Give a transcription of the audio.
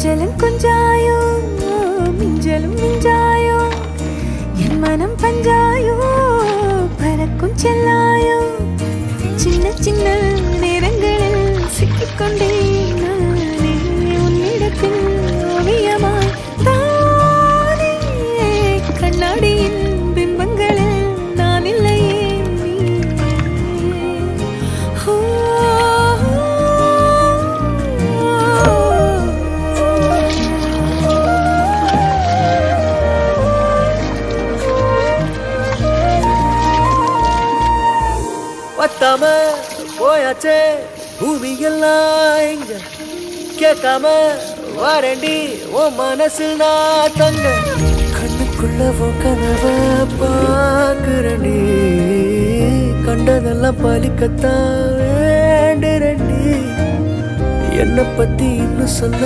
கொஞ்சலும் கொஞ்சாயோ மிஞ்சலும் மிஞ்சாயோ என் மனம் பஞ்சாயோ பறக்கும் செல்லாயோ சின்ன சின்ன நேரங்களில் சிக்கிக்கொண்டேன் நானே உன்னிடத்தில் ஓவியமாய் தானே கண்ணாடியின் பிம்பங்களில் நான் இல்லையே பத்தாம போயாச்சே பூமி எல்லாம் இங்க கேட்காம வாரண்டி உன் மனசில் நான் தங்க கண்ணுக்குள்ள உன் கனவ பாக்குறண்டி கண்டதெல்லாம் பலிக்கத்தான் வேண்டுறண்டி என்னை பத்தி இன்னும் சொல்ல